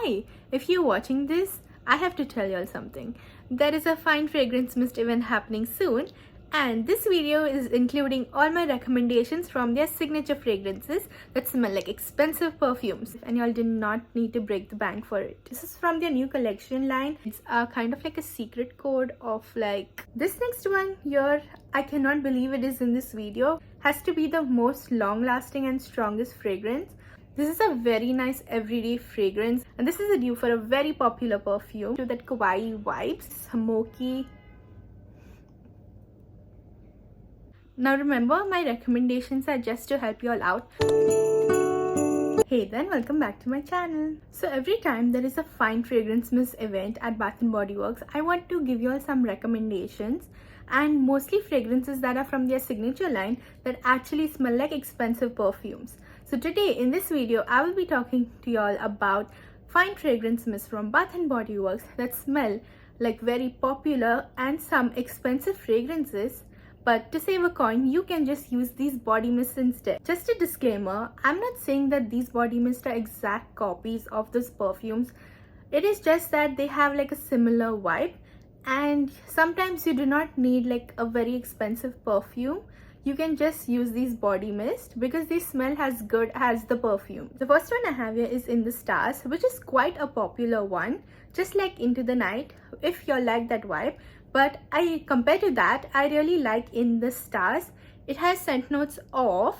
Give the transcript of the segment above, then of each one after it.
Hi, if you're watching this, I have to tell y'all something. There is a fine fragrance mist event happening soon, and this video is including all my recommendations from their signature fragrances that smell like expensive perfumes, and y'all did not need to break the bank for it. This is from their new collection line. It's kind of like a secret code of like this next one here. I cannot believe it is in this video. Has to be the most long lasting and strongest fragrance. This is a very nice everyday fragrance, and this is a dupe for a very popular perfume to that kawaii vibes, smoky. Now remember, my recommendations are just to help you all out. Hey then, welcome back to my channel. So every time there is a fine fragrance mist event at Bath & Body Works, I want to give you all some recommendations, and mostly fragrances that are from their signature line that actually smell like expensive perfumes. So today in this video, I will be talking to y'all about fine fragrance mists from Bath & Body Works that smell like very popular and some expensive fragrances. But to save a coin, you can just use these body mists instead. Just a disclaimer, I'm not saying that these body mists are exact copies of those perfumes. It is just that they have like a similar vibe, and sometimes you do not need like a very expensive perfume. You can just use these body mist because they smell as good as the perfume. The first one I have here is In the Stars, which is quite a popular one, just like Into the Night, if you like that vibe. But compared to that, I really like In the Stars. It has scent notes of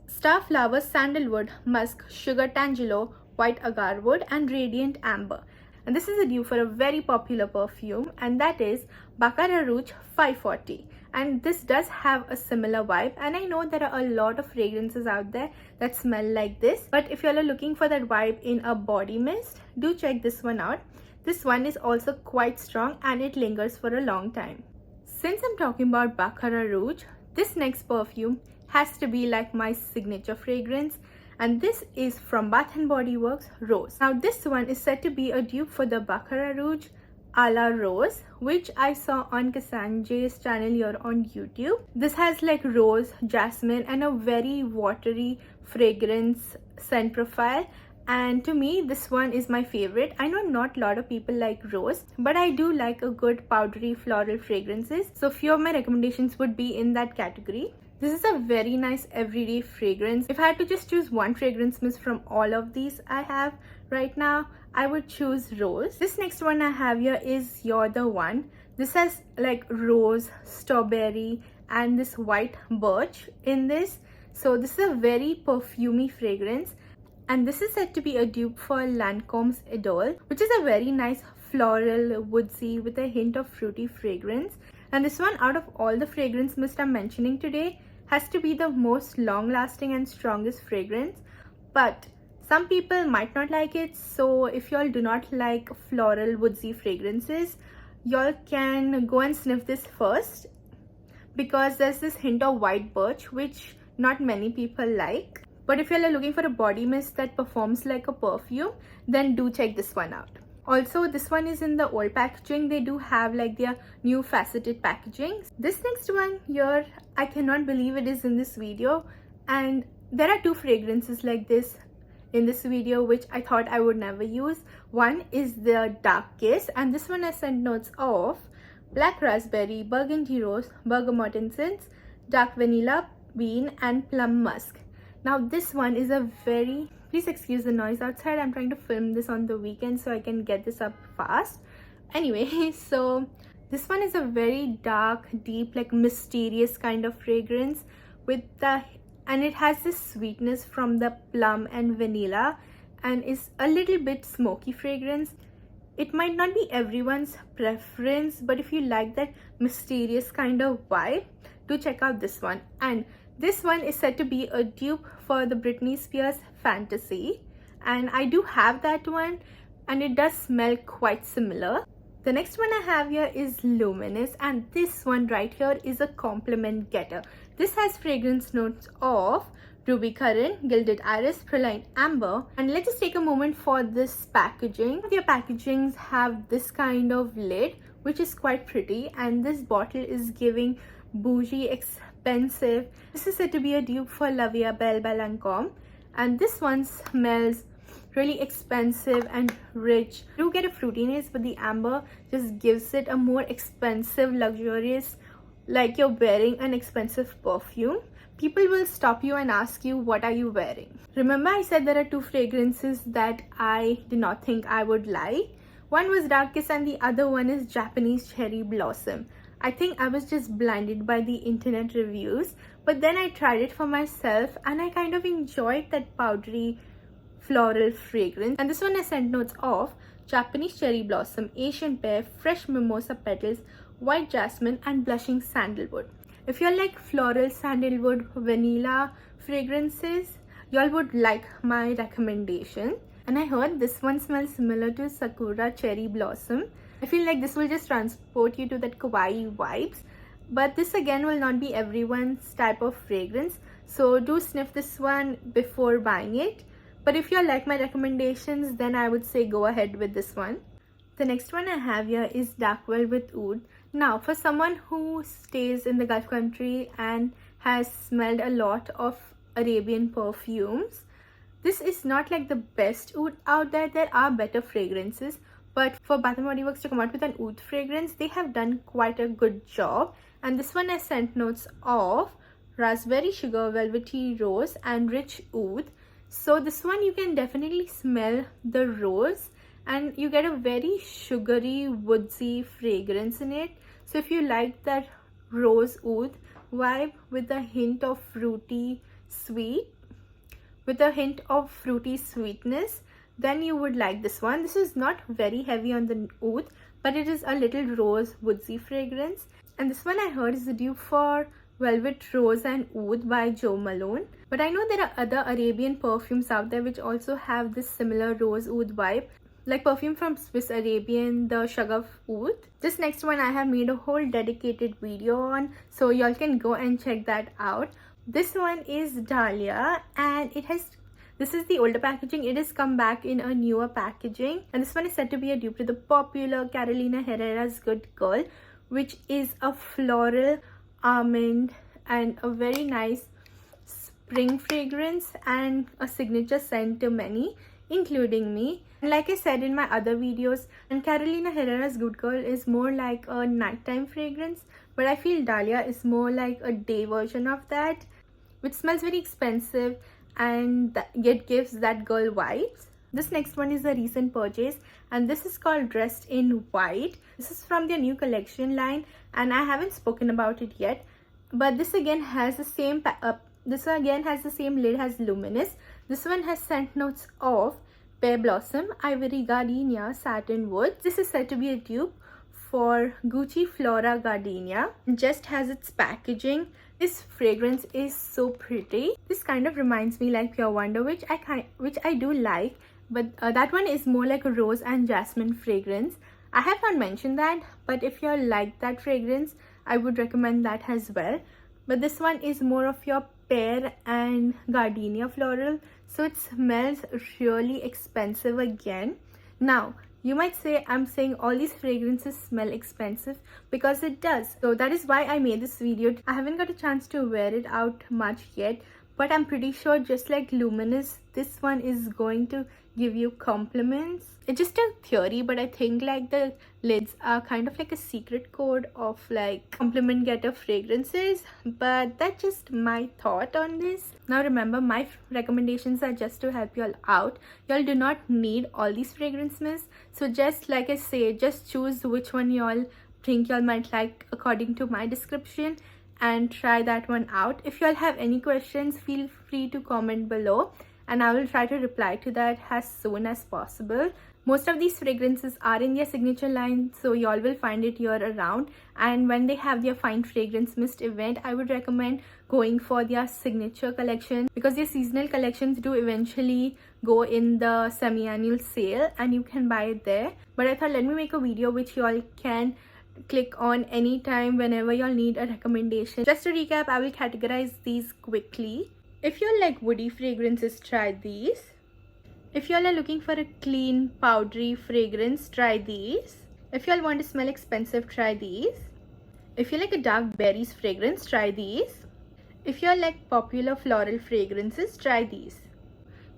starflower, sandalwood, musk, sugar tangelo, white agarwood, and radiant amber. And this is a dupe for a very popular perfume, and that is Baccarat Rouge 540. And this does have a similar vibe, and I know there are a lot of fragrances out there that smell like this, but if you are looking for that vibe in a body mist, do check this one out. This one is also quite strong and it lingers for a long time. Since I'm talking about Baccarat Rouge, this next perfume has to be like my signature fragrance, and this is from Bath & Body Works Rose. Now this one is said to be a dupe for the Baccarat Rouge a la Rose, which I saw on Kassanjay's channel here on YouTube. This has like rose, jasmine, and a very watery fragrance scent profile. And to me, this one is my favorite. I know not a lot of people like rose, but I do like a good powdery floral fragrances. So few of my recommendations would be in that category. This is a very nice everyday fragrance. If I had to just choose one fragrance mist from all of these I have right now, I would choose Rose. This next one I have here is You're the One. This has like rose, strawberry, and this white birch in this. So this is a very perfumey fragrance. And this is said to be a dupe for Lancome's Idole, which is a very nice floral, woodsy with a hint of fruity fragrance. And this one, out of all the fragrance mist I'm mentioning today, has to be the most long-lasting and strongest fragrance. But some people might not like it, so if y'all do not like floral, woodsy fragrances, y'all can go and sniff this first, because there's this hint of white birch, which not many people like. But if you're looking for a body mist that performs like a perfume, then do check this one out. Also, this one is in the old packaging. They do have like their new faceted packaging. This next one here, I cannot believe it is in this video. And there are two fragrances like this in this video, which I thought I would never use. One is the Dark Kiss, and this one has scent notes of black raspberry, burgundy rose, bergamot incense, dark vanilla bean, and plum musk. Now this one is a very, please excuse the noise outside, I'm trying to film this on the weekend so I can get this up fast. Anyway, so this one is a very dark, deep, like mysterious kind of fragrance and it has this sweetness from the plum and vanilla, and is a little bit smoky fragrance. It might not be everyone's preference, but if you like that mysterious kind of vibe, do check out this one. And this one is said to be a dupe for the Britney Spears Fantasy, and I do have that one, and it does smell quite similar. The next one I have here is Luminous, and this one right here is a compliment getter. This has fragrance notes of ruby currant, gilded iris, praline amber. And let's just take a moment for this packaging. Their packagings have this kind of lid, which is quite pretty, and this bottle is giving bougie, expensive. This is said to be a dupe for La Vie Belle by Lancome, and this one smells really expensive and rich. You do get a fruitiness, but the amber just gives it a more expensive, luxurious, like you're wearing an expensive perfume. People will stop you and ask you, what are you wearing? Remember I said there are two fragrances that I did not think I would like. One was Dark Kiss and the other one is Japanese Cherry Blossom. I think I was just blinded by the internet reviews, but then I tried it for myself and I kind of enjoyed that powdery floral fragrance. And this one has scent notes of Japanese Cherry Blossom, Asian Pear, fresh mimosa petals, white jasmine and blushing sandalwood. If you're like floral sandalwood vanilla fragrances, y'all would like my recommendation. And I heard this one smells similar to Sakura Cherry Blossom. I feel like this will just transport you to that kawaii vibes. But this again will not be everyone's type of fragrance. So do sniff this one before buying it. But if you like my recommendations, then I would say go ahead with this one. The next one I have here is Dark Velvet Oud. Now, for someone who stays in the Gulf country and has smelled a lot of Arabian perfumes, this is not like the best oud out there. There are better fragrances, but for Bath & Body Works to come out with an oud fragrance, they have done quite a good job. And this one has scent notes of raspberry, sugar, velvety rose and rich oud. So this one you can definitely smell the rose and you get a very sugary, woodsy fragrance in it. So if you like that rose oud vibe with a hint of fruity sweetness, then you would like this one. This is not very heavy on the oud, but it is a little rose woodsy fragrance. And this one I heard is the dupe for Velvet Rose and Oud by Jo Malone. But I know there are other Arabian perfumes out there which also have this similar rose oud vibe, like perfume from Swiss Arabian, the Shagaf Oud. This next one I have made a whole dedicated video on, so y'all can go and check that out. This one is Dahlia, and this is the older packaging. It has come back in a newer packaging, and this one is said to be a dupe to the popular Carolina Herrera's Good Girl, which is a floral almond and a very nice spring fragrance and a signature scent to many, including me. And like I said in my other videos, and Carolina Herrera's Good Girl is more like a nighttime fragrance, but I feel Dahlia is more like a day version of that, which smells very expensive and yet gives that girl vibes. This next one is a recent purchase, and this is called Dressed in White. This is from their new collection line, and I haven't spoken about it yet. But this again has the same lid as Luminous. This one has scent notes of Pear Blossom, Ivory Gardenia, Satin Wood. This is said to be a dupe for Gucci Flora Gardenia. It just has its packaging. This fragrance is so pretty. This kind of reminds me like Pure Wonder, which I do like, but that one is more like a rose and jasmine fragrance. I have not mentioned that, but if you like that fragrance, I would recommend that as well. But this one is more of your pear and gardenia floral, so it smells really expensive again. Now, you might say I'm saying all these fragrances smell expensive, because it does. So that is why I made this video. I haven't got a chance to wear it out much yet, but I'm pretty sure just like Luminous, this one is going to give you compliments. It's just a theory, but I think like the lids are kind of like a secret code of like compliment getter fragrances, but that's just my thought on this. Now remember, my recommendations are just to help y'all out. Y'all do not need all these fragrances, so just like I say, just choose which one y'all think y'all might like according to my description and try that one out. If y'all have any questions, feel free to comment below and I will try to reply to that as soon as possible. Most of these fragrances are in their signature line, so y'all will find it year around. And when they have their Fine Fragrance Mist event, I would recommend going for their signature collection, because their seasonal collections do eventually go in the semi-annual sale and you can buy it there. But I thought let me make a video which y'all can click on anytime whenever y'all need a recommendation. Just to recap, I will categorize these quickly. If y'all like woody fragrances, try these. If y'all are looking for a clean, powdery fragrance, try these. If y'all want to smell expensive, try these. If you like a dark berries fragrance, try these. If y'all like popular floral fragrances, try these.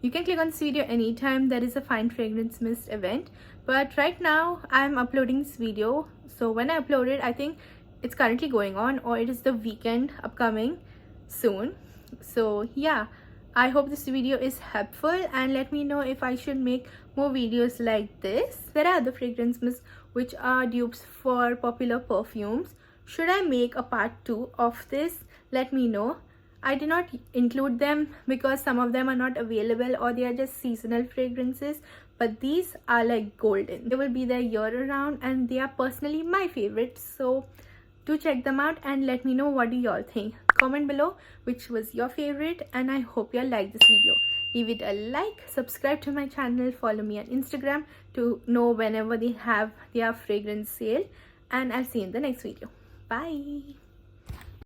You can click on this video anytime there is a Fine Fragrance Mist event, but right now I'm uploading this video, so when I upload it, I think it's currently going on, or it is the weekend upcoming soon. So yeah, I hope this video is helpful, and let me know if I should make more videos like this. There are other fragrance mists which are dupes for popular perfumes. Should I make a part 2 of this? Let me know. I did not include them because some of them are not available, or they are just seasonal fragrances, but these are like golden. They will be there year round, and they are personally my favorites. So do check them out and let me know what do y'all think. Comment below which was your favorite, and I hope y'all like this video. Leave it a like, subscribe to my channel, follow me on Instagram to know whenever they have their fragrance sale, and I'll see you in the next video. Bye.